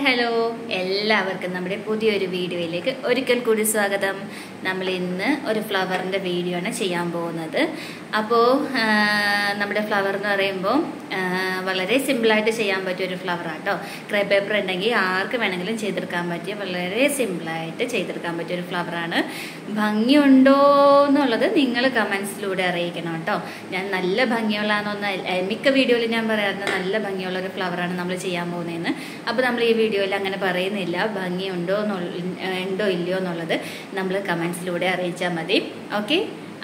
Hello എല്ലാവർക്കും നമ്മുടെ പുതിയൊരു വീഡിയോയിലേക്ക് ഒരിക്കൽ കൂടി സ്വാഗതം. നമ്മൾ ഇന്ന് ഒരു ഫ്ലവറിൻ്റെ വീഡിയോ ആണ് ചെയ്യാൻ പോകുന്നത്. അപ്പോൾ നമ്മുടെ ഫ്ലവർ എന്ന് പറയുമ്പോൾ വളരെ സിമ്പിളായിട്ട് ചെയ്യാൻ പറ്റിയ ഒരു ഫ്ലവറാണ് കേട്ടോ. ക്രേ പേപ്പർ ഉണ്ടെങ്കിൽ ആർക്ക് വേണമെങ്കിലും ചെയ്തെടുക്കാൻ പറ്റിയ വളരെ സിമ്പിളായിട്ട് ചെയ്തെടുക്കാൻ പറ്റിയ ഒരു ഫ്ലവറാണ്. ഭംഗിയുണ്ടോ എന്നുള്ളത് നിങ്ങൾ കമൻസിലൂടെ അറിയിക്കണം കേട്ടോ. ഞാൻ നല്ല ഭംഗിയുള്ളതെന്നൊന്ന് മിക്ക വീഡിയോയിൽ ഞാൻ പറയാറുണ്ട് നല്ല ഭംഗിയുള്ള ഒരു ഫ്ലവറാണ് നമ്മൾ ചെയ്യാൻ പോകുന്നതെന്ന്. അപ്പോൾ നമ്മൾ ഈ വീഡിയോയിൽ അങ്ങനെ പറയുന്നില്ല. ഭംഗിയുണ്ടോ ഉണ്ടോ ഇല്ലയോ എന്നുള്ളത് നമ്മൾ കമൻസിലൂടെ അറിയിച്ചാൽ മതി. ഓക്കെ,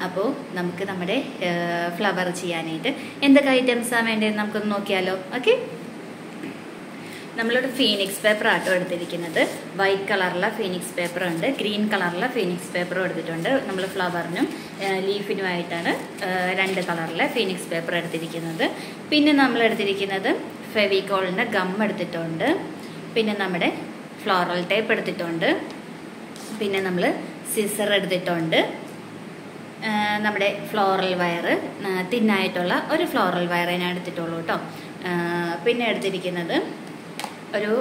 അപ്പോൾ നമുക്ക് നമ്മുടെ ഫ്ലവർ ചെയ്യാനായിട്ട് എന്തൊക്കെ ഐറ്റംസാണ് വേണ്ടതെന്ന് നമുക്കൊന്ന് നോക്കിയാലോ. ഓക്കെ, നമ്മളൊരു ഫീനിക്സ് പേപ്പർ ആട്ടോ എടുത്തിരിക്കുന്നത്. വൈറ്റ് കളറിലെ ഫീനിക്സ് പേപ്പർ ഉണ്ട്, ഗ്രീൻ കളറിലെ ഫീനിക്സ് പേപ്പറും എടുത്തിട്ടുണ്ട്. നമ്മൾ ഫ്ലവറിനും ലീഫിനുമായിട്ടാണ് രണ്ട് കളറിലെ ഫീനിക്സ് പേപ്പർ എടുത്തിരിക്കുന്നത്. പിന്നെ നമ്മൾ എടുത്തിരിക്കുന്നത് ഫെവിക്കോളിൻ്റെ ഗം എടുത്തിട്ടുണ്ട്. പിന്നെ നമ്മുടെ ഫ്ലോറൽ ടേപ്പ് എടുത്തിട്ടുണ്ട്. പിന്നെ നമ്മൾ സിസർ എടുത്തിട്ടുണ്ട്. നമ്മുടെ ഫ്ലോറൽ വയർ, തിന്നായിട്ടുള്ള ഒരു ഫ്ലോറൽ വയറേ ഞാൻ എടുത്തിട്ടുള്ളൂ കേട്ടോ. പിന്നെ എടുത്തിരിക്കുന്നത് ഒരു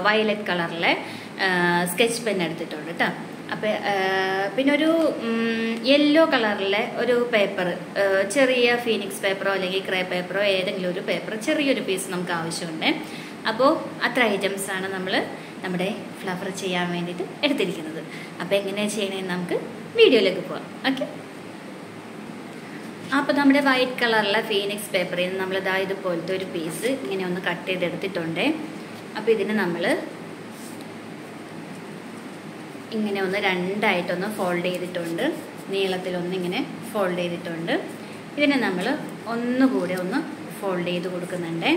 വയലറ്റ് കളറിലെ സ്കെച്ച് പെൻ എടുത്തിട്ടുണ്ട് കേട്ടോ. അപ്പോൾ പിന്നെ ഒരു യെല്ലോ കളറിലെ ഒരു പേപ്പർ, ചെറിയ ഫീനിക്സ് പേപ്പറോ അല്ലെങ്കിൽ ക്രേ പേപ്പറോ ഏതെങ്കിലും ഒരു പേപ്പർ ചെറിയൊരു പീസ് നമുക്ക് ആവശ്യമുണ്ട്. അപ്പോൾ അത്ര ഐറ്റംസാണ് നമ്മൾ നമ്മുടെ ഫ്ലവർ ചെയ്യാൻ വേണ്ടിയിട്ട് എടുത്തിരിക്കുന്നത്. അപ്പോൾ എങ്ങനെയാണ് ചെയ്യണമെന്ന് നമുക്ക് വീഡിയോയിലേക്ക് പോകാം. ഓക്കെ, അപ്പോൾ നമ്മുടെ വൈറ്റ് കളറിലെ ഫീനിക്സ് പേപ്പറിൽ നിന്ന് നമ്മൾ ഇതുപോലത്തെ ഒരു പീസ് ഇങ്ങനെ ഒന്ന് കട്ട് ചെയ്തെടുത്തിട്ടുണ്ട്. അപ്പോൾ ഇതിന് നമ്മൾ ഇങ്ങനെ ഒന്ന് രണ്ടായിട്ടൊന്ന് ഫോൾഡ് ചെയ്തിട്ടുണ്ട്. നീളത്തിലൊന്നിങ്ങനെ ഫോൾഡ് ചെയ്തിട്ടുണ്ട്. ഇതിനെ നമ്മൾ ഒന്നുകൂടെ ഒന്ന് ഫോൾഡ് ചെയ്ത് കൊടുക്കുന്നുണ്ട്.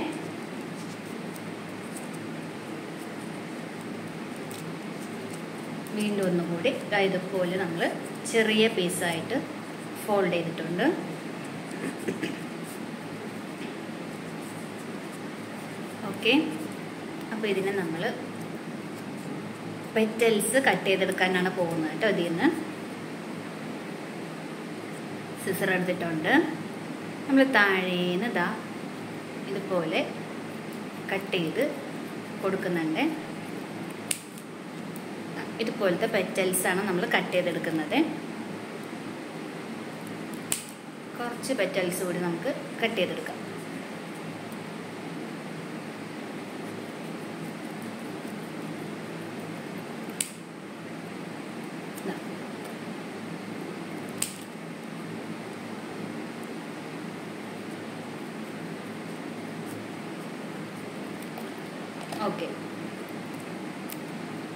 വീണ്ടും ഒന്നുകൂടി ഇതുപോലെ നമ്മൾ ചെറിയ പീസായിട്ട് ഫോൾഡ് ചെയ്തിട്ടുണ്ട്. ഓക്കെ, അപ്പോൾ ഇതിനെ നമ്മൾ പെറ്റൽസ് കട്ട് ചെയ്തെടുക്കാനാണ് പോകുന്നത് കേട്ടോ. ഇതിൽ നിന്ന് സിസർ എടുത്തിട്ടുണ്ട്. നമ്മൾ താഴേന്ന് ഇതുപോലെ കട്ട് ചെയ്ത് കൊടുക്കുന്നുണ്ട്. ഇതുപോലത്തെ പെറ്റൽസാണ് നമ്മൾ കട്ട് ചെയ്തെടുക്കുന്നത്. കുറച്ച് പെറ്റൽസ് കൂടി നമുക്ക് കട്ട് ചെയ്തെടുക്കാം. ഓക്കെ,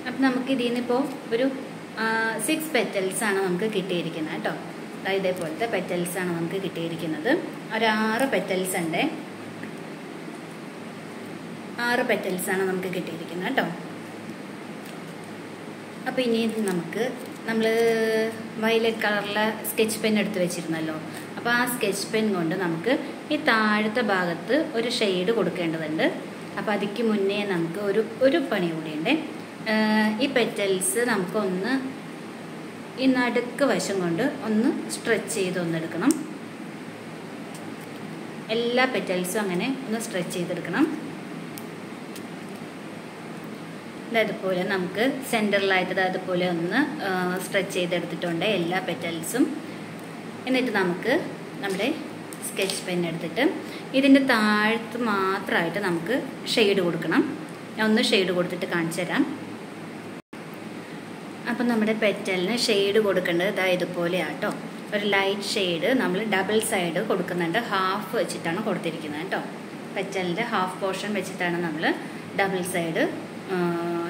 അപ്പം നമുക്ക് ഇതിൽ നിന്നിപ്പോൾ ഒരു 6 പെറ്റൽസാണ് നമുക്ക് കിട്ടിയിരിക്കുന്നത് കേട്ടോ. ഇതേപോലത്തെ പെറ്റൽസാണ് നമുക്ക് കിട്ടിയിരിക്കുന്നത്. ഒരു 6 പെറ്റൽസ് ഉണ്ട്. 6 പെറ്റൽസാണ് നമുക്ക് കിട്ടിയിരിക്കുന്നത് കേട്ടോ. അപ്പോൾ ഇനി നമ്മൾ വയലറ്റ് കളറിലെ സ്കെച്ച് പെൻ എടുത്ത് വെച്ചിരുന്നല്ലോ. അപ്പോൾ ആ സ്കെച്ച് പെൻ കൊണ്ട് നമുക്ക് ഈ താഴത്തെ ഭാഗത്ത് ഒരു ഷെയ്ഡ് കൊടുക്കേണ്ടതുണ്ട്. അപ്പോൾ അതിക്ക് മുന്നേ നമുക്ക് ഒരു പണി കൂടിയുണ്ട്. ഈ പെറ്റൽസ് നമുക്കൊന്ന് ഈ നടുക്ക് വശം കൊണ്ട് ഒന്ന് സ്ട്രെച്ച് ചെയ്ത് ഒന്നെടുക്കണം. എല്ലാ പെറ്റൽസും അങ്ങനെ ഒന്ന് സ്ട്രെച്ച് ചെയ്തെടുക്കണം. അതുപോലെ നമുക്ക് സെൻറ്ററിലായിട്ട് അതുപോലെ ഒന്ന് സ്ട്രെച്ച് ചെയ്തെടുത്തിട്ടുണ്ട് എല്ലാ പെറ്റൽസും. എന്നിട്ട് നമുക്ക് നമ്മുടെ സ്കെച്ച് പെൻ എടുത്തിട്ട് ഇതിൻ്റെ താഴത്ത് മാത്രമായിട്ട് നമുക്ക് ഷെയ്ഡ് കൊടുക്കണം. ഞാൻ ഒന്ന് ഷെയ്ഡ് കൊടുത്തിട്ട് കാണിച്ചു തരാം. അപ്പം നമ്മുടെ പെറ്റലിന് ഷെയ്ഡ് കൊടുക്കേണ്ടത് ഇതുപോലെയാട്ടോ. ഒരു ലൈറ്റ് ഷെയ്ഡ് നമ്മൾ ഡബിൾ സൈഡ് കൊടുക്കുന്നുണ്ട്. ഹാഫ് വെച്ചിട്ടാണ് കൊടുത്തിരിക്കുന്നത് കേട്ടോ. പെറ്റലിൻ്റെ ഹാഫ് പോർഷൻ വെച്ചിട്ടാണ് നമ്മൾ ഡബിൾ സൈഡ്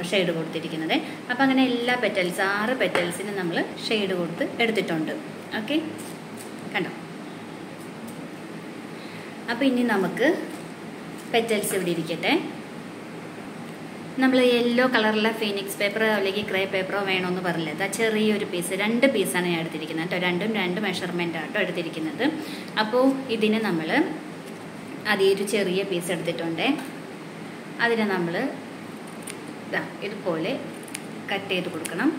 ഷെയ്ഡ് കൊടുത്തിരിക്കുന്നത്. അപ്പം അങ്ങനെ എല്ലാ 6 പെറ്റൽസിന് നമ്മൾ ഷെയ്ഡ് കൊടുത്ത് എടുത്തിട്ടുണ്ട്. ഓക്കെ, കണ്ടോ. അപ്പോൾ ഇനി നമുക്ക് പെറ്റൽസ് ഇവിടെ ഇരിക്കട്ടെ. നമ്മൾ യെല്ലോ കളറിലെ ഫീനിക്സ് പേപ്പറോ അല്ലെങ്കിൽ ക്രേ പേപ്പറോ വേണമെന്ന് പറഞ്ഞില്ല. ചെറിയൊരു പീസ്, 2 പീസാണ് ഞാൻ എടുത്തിരിക്കുന്നത് കേട്ടോ. രണ്ടും 2 മെഷർമെൻ്റ് ആട്ടോ എടുത്തിരിക്കുന്നത്. അപ്പോൾ ഇതിന് നമ്മൾ ആദ്യം ഒരു ചെറിയ പീസ് എടുത്തിട്ടുണ്ട്. അതിനെ നമ്മൾ ഇതുപോലെ കട്ട് ചെയ്ത് കൊടുക്കണം.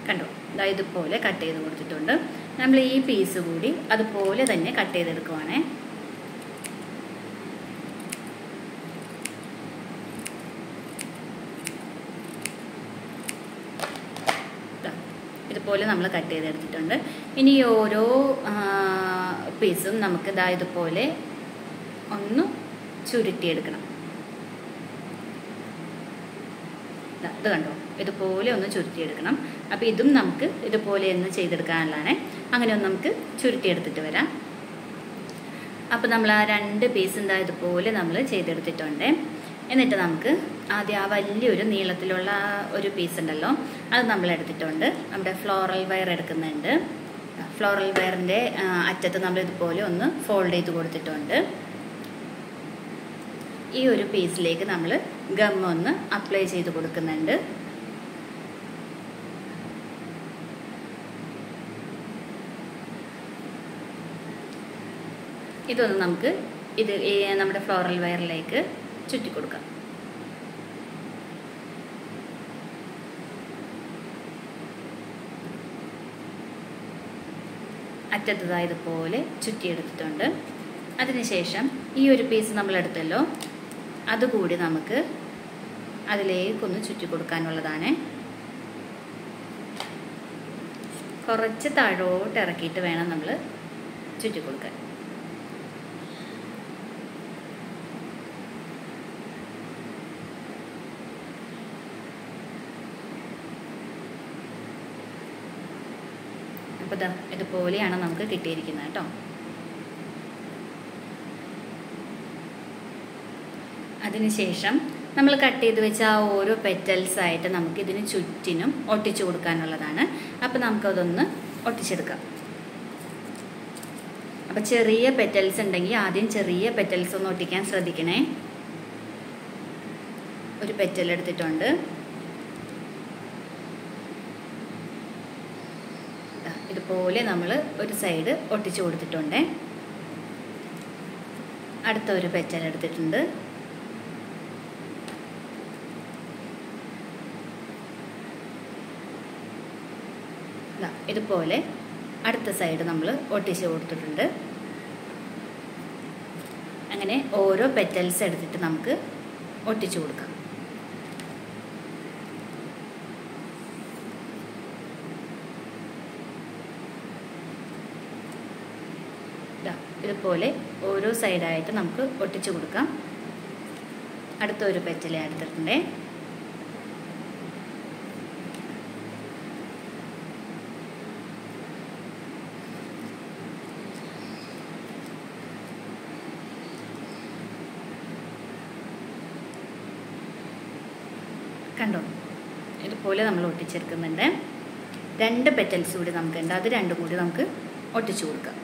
കണ്ടോ, ഇതുപോലെ കട്ട് ചെയ്ത് കൊടുത്തിട്ടുണ്ട്. നമ്മൾ ഈ പീസ് കൂടി അതുപോലെ തന്നെ കട്ട് ചെയ്തെടുക്കുവാണേ. ഇതുപോലെ നമ്മൾ കട്ട് ചെയ്തെടുത്തിട്ടുണ്ട്. ഇനി ഓരോ പീസും നമുക്ക് ഇതുപോലെ ഒന്ന് ചുരുട്ടിയെടുക്കണം. ഇത് കണ്ടോ, ഇതുപോലെ ഒന്ന് ചുരുട്ടിയെടുക്കണം. അപ്പോൾ ഇതും നമുക്ക് ഇതുപോലെ ഒന്ന് ചെയ്തെടുക്കാനുള്ളതാണ്. അങ്ങനെ ഒന്ന് നമുക്ക് ചുരുട്ടിയെടുത്തിട്ട് വരാം. അപ്പോൾ നമ്മൾ ആ 2 പീസ് ഇതുപോലെ നമ്മൾ ചെയ്തെടുത്തിട്ടുണ്ട്. എന്നിട്ട് നമുക്ക് ആദ്യം ആ വലിയൊരു നീളത്തിലുള്ള ഒരു പീസ് ഉണ്ടല്ലോ, അത് നമ്മൾ എടുത്തിട്ടുണ്ട്. നമ്മുടെ ഫ്ലോറൽ വയർ എടുക്കുന്നുണ്ട്. ഫ്ലോറൽ വയറിൻ്റെ അറ്റത്ത് നമ്മൾ ഇതുപോലെ ഒന്ന് ഫോൾഡ് ചെയ്ത് കൊടുത്തിട്ടുണ്ട്. ഈ ഒരു പീസിലേക്ക് നമ്മൾ ഗം ഒന്ന് അപ്ലൈ ചെയ്ത് കൊടുക്കുന്നുണ്ട്. ഇതൊന്ന് നമുക്ക് നമ്മുടെ ഫ്ലോറൽ വയറിലേക്ക് ചുറ്റി കൊടുക്കാം. അറ്റത്തതാ ഇതുപോലെ ചുറ്റിയെടുത്തിട്ടുണ്ട്. അതിനുശേഷം ഈ ഒരു പീസ് നമ്മൾ എടുത്തല്ലോ, അതുകൂടി നമുക്ക് അതിലേക്കൊന്ന് ചുറ്റി കൊടുക്കാനുള്ളതാണ്. കുറച്ച് താഴോട്ട് ഇറക്കിയിട്ട് വേണം നമ്മൾ ചുറ്റി കൊടുക്കാൻ. അപ്പോൾ ഇതുപോലെയാണ് നമുക്ക് കിട്ടിയിരിക്കുന്നത് കേട്ടോ. അതിനുശേഷം നമ്മൾ കട്ട് ചെയ്ത് വെച്ച ആ ഓരോ പെറ്റൽസായിട്ട് നമുക്ക് ഇതിന് ചുറ്റിനും ഒട്ടിച്ചു കൊടുക്കാനുള്ളതാണ്. അപ്പോൾ നമുക്കതൊന്ന് ഒട്ടിച്ചെടുക്കാം. അപ്പോൾ ചെറിയ പെറ്റൽസ് ഉണ്ടെങ്കിൽ ആദ്യം ചെറിയ പെറ്റൽസ് ഒന്ന് ഒട്ടിക്കാൻ ശ്രദ്ധിക്കണേ. ഒരു പെറ്റൽ എടുത്തിട്ടുണ്ട്. ഇതുപോലെ നമ്മൾ ഒരു സൈഡ് ഒട്ടിച്ചു കൊടുത്തിട്ടുണ്ട്. അടുത്ത ഒരു പെറ്റൽ എടുത്തിട്ടുണ്ട്. ഇതുപോലെ അടുത്ത സൈഡ് നമ്മൾ ഒട്ടിച്ച് കൊടുത്തിട്ടുണ്ട്. അങ്ങനെ ഓരോ പെറ്റൽസ് എടുത്തിട്ട് നമുക്ക് ഒട്ടിച്ചു കൊടുക്കാം. ഇതുപോലെ ഓരോ സൈഡായിട്ട് നമുക്ക് ഒട്ടിച്ചു കൊടുക്കാം. അടുത്ത ഒരു പെറ്റൽ എടുത്തിട്ടുണ്ട്. കണ്ടോ, ഇതുപോലെ നമ്മൾ ഒട്ടിച്ചെടുക്കുന്നുണ്ട്. 2 പെറ്റൽസ് കൂടി നമുക്കുണ്ട്. അത് 2 കൂടി നമുക്ക് ഒട്ടിച്ചു കൊടുക്കാം.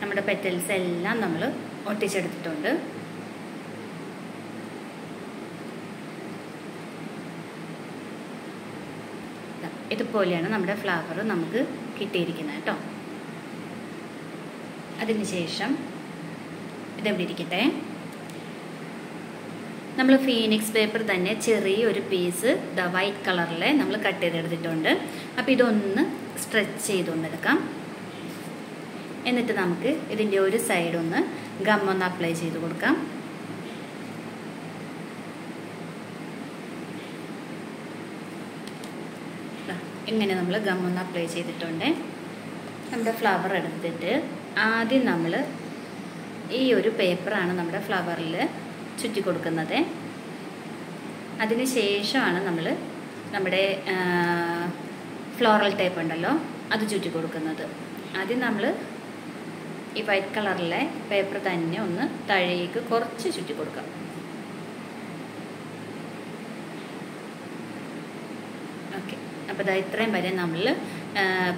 നമ്മുടെ പെറ്റൽസ് എല്ലാം നമ്മൾ ഒട്ടിച്ചെടുത്തിട്ടുണ്ട്. ഇതുപോലെയാണ് നമ്മുടെ ഫ്ലവർ നമുക്ക് കിട്ടിയിരിക്കുന്നത് കേട്ടോ. അതിനുശേഷം ഇതെവിടെ ഇരിക്കട്ടെ. നമ്മൾ ഫീനിക്സ് പേപ്പർ തന്നെ ചെറിയൊരു പീസ് വൈറ്റ് കളറിൽ നമ്മൾ കട്ട് ചെയ്തെടുത്തിട്ടുണ്ട്. അപ്പോൾ ഇതൊന്ന് സ്ട്രെച്ച് ചെയ്തുകൊണ്ടെടുക്കാം. എന്നിട്ട് നമുക്ക് ഇതിൻ്റെ ഒരു സൈഡ് ഒന്ന് ഗം ഒന്ന് അപ്ലൈ ചെയ്ത് കൊടുക്കാം. ഇങ്ങനെ നമ്മൾ ഗം ഒന്ന് അപ്ലൈ ചെയ്തിട്ടുണ്ട്. നമ്മുടെ ഫ്ലവർ എടുത്തിട്ട് ആദ്യം നമ്മൾ ഈ ഒരു പേപ്പറാണ് നമ്മുടെ ഫ്ലവറിൽ ചുറ്റി കൊടുക്കുന്നത്. അതിന് ശേഷമാണ് നമ്മൾ നമ്മുടെ ഫ്ലോറൽ ടേപ്പ് ഉണ്ടല്ലോ അത് ചുറ്റി കൊടുക്കുന്നത്. ആദ്യം നമ്മൾ ഈ വൈറ്റ് കളറിലെ പേപ്പർ തന്നെ ഒന്ന് താഴേക്ക് കുറച്ച് ചുറ്റി കൊടുക്കാം. ഓക്കെ, അപ്പോൾ ഇത്രയും വരെ നമ്മൾ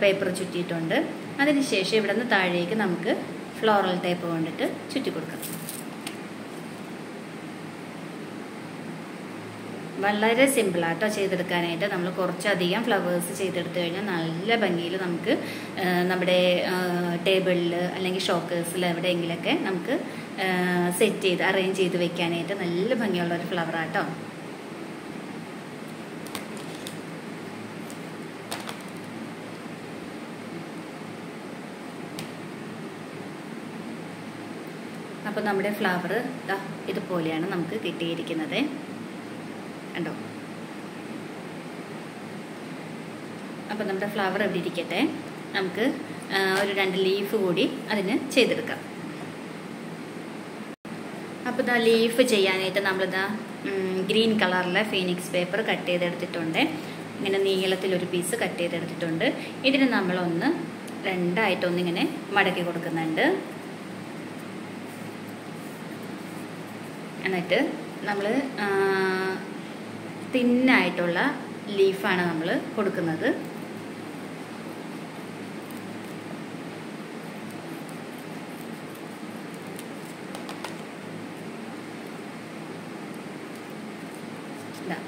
പേപ്പർ ചുറ്റിയിട്ടുണ്ട്. അതിനുശേഷം ഇവിടെ നിന്ന് താഴേക്ക് നമുക്ക് ഫ്ലോറൽ ടേപ്പ് കൊണ്ടിട്ട് ചുറ്റി കൊടുക്കാം. വളരെ സിമ്പിളാട്ടോ ചെയ്തെടുക്കാനായിട്ട്. നമ്മൾ കുറച്ചധികം ഫ്ലവേഴ്സ് ചെയ്തെടുത്തു കഴിഞ്ഞാൽ നല്ല ഭംഗിയിൽ നമുക്ക് നമ്മുടെ ടേബിളിൽ അല്ലെങ്കിൽ ഷോക്കേഴ്സിൽ എവിടെയെങ്കിലൊക്കെ നമുക്ക് സെറ്റ് ചെയ്ത് അറേഞ്ച് ചെയ്ത് വെക്കാനായിട്ട് നല്ല ഭംഗിയുള്ളൊരു ഫ്ലവറാട്ടോ. അപ്പോൾ നമ്മുടെ ഫ്ലവർ ഇതുപോലെയാണ് നമുക്ക് കിട്ടിയിരിക്കുന്നത്. കണ്ടോ? അപ്പോൾ നമ്മുടെ ഫ്ലവർ എവിടെ ഇരിക്കട്ടെ, നമുക്ക് ഒരു 2 ലീഫ് കൂടി അതിന് ചെയ്തെടുക്കാം. അപ്പോൾ ഇതാ ലീഫ് ചെയ്യാനായിട്ട് നമ്മളിതാ ഗ്രീൻ കളറിലെ ഫീനിക്സ് പേപ്പർ കട്ട് ചെയ്തെടുത്തിട്ടുണ്ട്. ഇങ്ങനെ നീളത്തിലൊരു പീസ് കട്ട് ചെയ്തെടുത്തിട്ടുണ്ട്. ഇതിന് നമ്മളൊന്ന് 2ആയിട്ടൊന്നിങ്ങനെ മടക്കി കൊടുക്കുന്നുണ്ട്. എന്നിട്ട് നമ്മൾ തിന്നായിട്ടുള്ള ലീഫാണ് നമ്മൾ കൊടുക്കുന്നത്.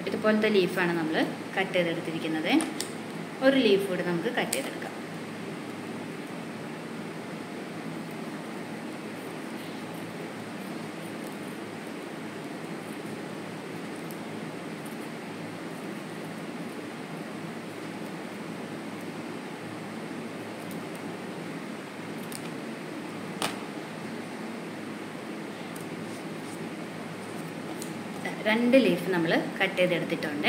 ഇതുപോലത്തെ ലീഫാണ് നമ്മൾ കട്ട് ചെയ്തെടുത്തിരിക്കുന്നത്. ഒരു ലീഫ് കൂടി നമുക്ക് കട്ട് ചെയ്തെടുക്കാം. രണ്ട് ലീഫ് നമ്മൾ കട്ട് ചെയ്തെടുത്തിട്ടുണ്ട്.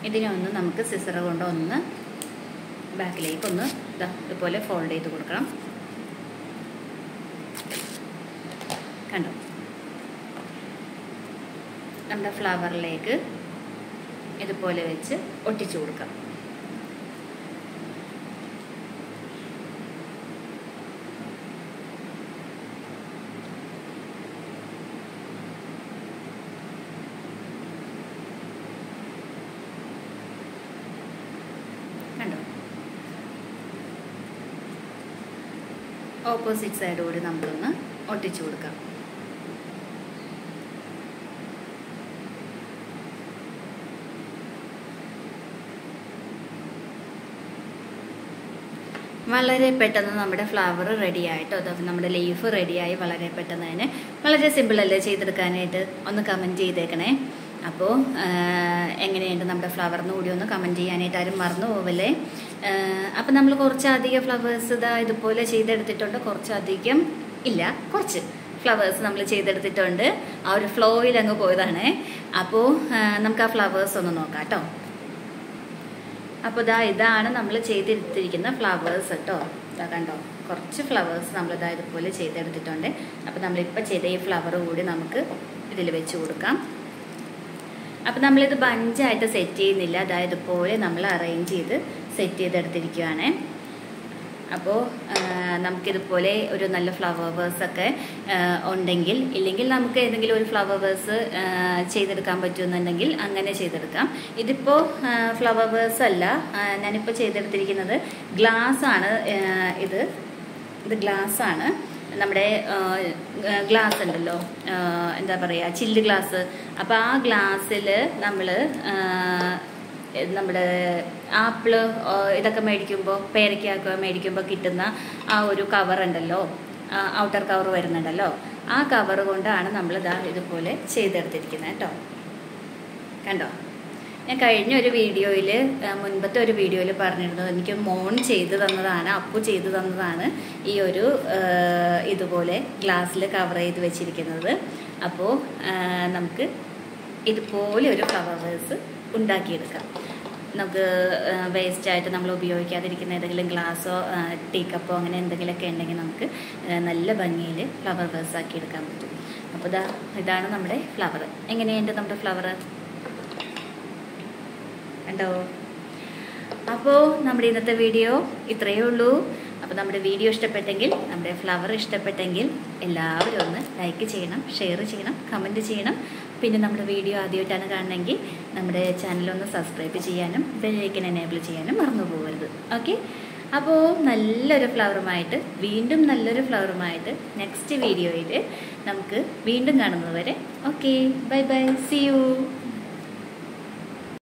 ഇതിനെ ഒന്ന് നമുക്ക് സിസർ കൊണ്ട് ഒന്ന് ബാക്കിലേക്ക് ഒന്ന് ഇതുപോലെ ഫോൾഡ് ചെയ്ത് കൊടുക്കണം. കണ്ടോ? നമ്മുടെ ഫ്ലവറിലേക്ക് ഇതുപോലെ വെച്ച് ഒട്ടിച്ചു കൊടുക്കാം. കണ്ടോ? ഓപ്പോസിറ്റ് സൈഡ് കൂടി നമുക്കൊന്ന് ഒട്ടിച്ചു കൊടുക്കാം. വളരെ പെട്ടെന്ന് നമ്മുടെ ഫ്ലവർ റെഡി ആയിട്ടോ, നമ്മുടെ ലീഫ് റെഡിയായി. വളരെ പെട്ടെന്ന് തന്നെ, വളരെ സിമ്പിളല്ലേ ചെയ്തെടുക്കാനായിട്ട്? ഒന്ന് കമൻറ്റ് ചെയ്തേക്കണേ. അപ്പോൾ എങ്ങനെയുണ്ട് നമ്മുടെ ഫ്ലവറിന് കൂടി ഒന്ന് കമൻറ്റ് ചെയ്യാനായിട്ട് ആരും മറന്നു പോവല്ലേ. അപ്പം നമ്മൾ കുറച്ചധികം ഫ്ലവേഴ്സ് ഇതുപോലെ ചെയ്തെടുത്തിട്ടുണ്ട്. കുറച്ചധികം ഇല്ല, കുറച്ച് ഫ്ലവേഴ്സ് നമ്മൾ ചെയ്തെടുത്തിട്ടുണ്ട്. ആ ഒരു ഫ്ലോയിൽ അങ്ങ് പോയതാണ്. അപ്പോൾ നമുക്ക് ആ ഫ്ലവേഴ്സ് ഒന്ന് നോക്കാം കേട്ടോ. അപ്പോൾ ഇതാണ് നമ്മൾ ചെയ്തെടുത്തിരിക്കുന്ന ഫ്ലവേഴ്സ് കേട്ടോ. കണ്ടോ? കുറച്ച് ഫ്ലവേഴ്സ് നമ്മളിതാ ഇതുപോലെ ചെയ്തെടുത്തിട്ടുണ്ട്. അപ്പോൾ നമ്മളിപ്പോൾ ചെയ്ത ഈ ഫ്ലവർ കൂടി നമുക്ക് ഇതിൽ വെച്ച് കൊടുക്കാം. അപ്പം നമ്മളിത് ബഞ്ചായിട്ട് സെറ്റ് ചെയ്യുന്നില്ല. അതായത് ഇതുപോലെ നമ്മൾ അറേഞ്ച് ചെയ്ത് സെറ്റ് ചെയ്തെടുത്തിരിക്കുകയാണ്. അപ്പോൾ നമുക്കിതുപോലെ ഒരു നല്ല ഫ്ലവേഴ്സൊക്കെ ഉണ്ടെങ്കിൽ, ഇല്ലെങ്കിൽ നമുക്ക് ഏതെങ്കിലും ഒരു ഫ്ലവേഴ്സ് ചെയ്തെടുക്കാൻ പറ്റുമെന്നുണ്ടെങ്കിൽ അങ്ങനെ ചെയ്തെടുക്കാം. ഇതിപ്പോൾ ഫ്ലവേഴ്സ് അല്ല, ഞാനിപ്പോൾ ചെയ്തെടുത്തിരിക്കുന്നത് ഗ്ലാസ് ആണ്. ഇത് ഗ്ലാസ് ആണ്. നമ്മുടെ ഗ്ലാസ് ഉണ്ടല്ലോ, എന്താ പറയുക, ചില്ല് ഗ്ലാസ്. അപ്പോൾ ആ ഗ്ലാസ്സിൽ നമ്മൾ നമ്മുടെ ആപ്പിള് ഇതൊക്കെ മേടിക്കുമ്പോൾ, പേരയ്ക്കൊക്കെ മേടിക്കുമ്പോൾ കിട്ടുന്ന ആ ഒരു കവർ ഉണ്ടല്ലോ, ഔട്ടർ കവർ വരുന്നുണ്ടല്ലോ, ആ കവർ കൊണ്ടാണ് നമ്മൾ ഇതുപോലെ ചെയ്തെടുത്തിരിക്കുന്നത് കേട്ടോ. കണ്ടോ? ഞാൻ കഴിഞ്ഞ ഒരു വീഡിയോയിൽ, മുൻപത്തെ ഒരു വീഡിയോയിൽ പറഞ്ഞിരുന്നു, എനിക്ക് മോൻ ചെയ്തു തന്നതാണ്, അപ്പു ചെയ്തു തന്നതാണ് ഈ ഒരു ഇതുപോലെ ഗ്ലാസ്സിൽ കവർ ചെയ്ത് വെച്ചിരിക്കുന്നത്. അപ്പോൾ നമുക്ക് ഇതുപോലെ ഒരു ഫ്ലവേഴ്സ് ഉണ്ടാക്കിയെടുക്കാം. നമുക്ക് വേസ്റ്റായിട്ട് നമ്മൾ ഉപയോഗിക്കാതിരിക്കുന്ന ഏതെങ്കിലും ഗ്ലാസ്സോ ടീ കപ്പോ അങ്ങനെ എന്തെങ്കിലുമൊക്കെ ഉണ്ടെങ്കിൽ നമുക്ക് നല്ല ഭംഗിയിൽ ഫ്ലവർ വേഴ്സ് ആക്കി എടുക്കാൻ പറ്റും. അപ്പോൾ ഇതാണ് നമ്മുടെ ഫ്ലവർ. എങ്ങനെയുണ്ട് നമ്മുടെ ഫ്ലവർ? കണ്ടോ? അപ്പോൾ നമ്മുടെ ഇന്നത്തെ വീഡിയോ ഇത്രയേ ഉള്ളൂ. അപ്പോൾ നമ്മുടെ വീഡിയോ ഇഷ്ടപ്പെട്ടെങ്കിൽ, നമ്മുടെ ഫ്ലവർ ഇഷ്ടപ്പെട്ടെങ്കിൽ എല്ലാവരും ഒന്ന് ലൈക്ക് ചെയ്യണം, ഷെയർ ചെയ്യണം, കമൻറ്റ് ചെയ്യണം. പിന്നെ നമ്മുടെ വീഡിയോ ആദ്യമായിട്ടാണ് കാണണമെങ്കിൽ നമ്മുടെ ചാനലൊന്ന് സബ്സ്ക്രൈബ് ചെയ്യാനും ബെൽ ഐക്കൺ എനേബിൾ ചെയ്യാനും മറന്നു പോകരുത്. ഓക്കെ? അപ്പോൾ നല്ലൊരു ഫ്ലവറുമായിട്ട് വീണ്ടും നല്ലൊരു ഫ്ലവറുമായിട്ട് നെക്സ്റ്റ് വീഡിയോയിൽ നമുക്ക് വീണ്ടും കാണുന്നത് വരെ okay bye bye see U.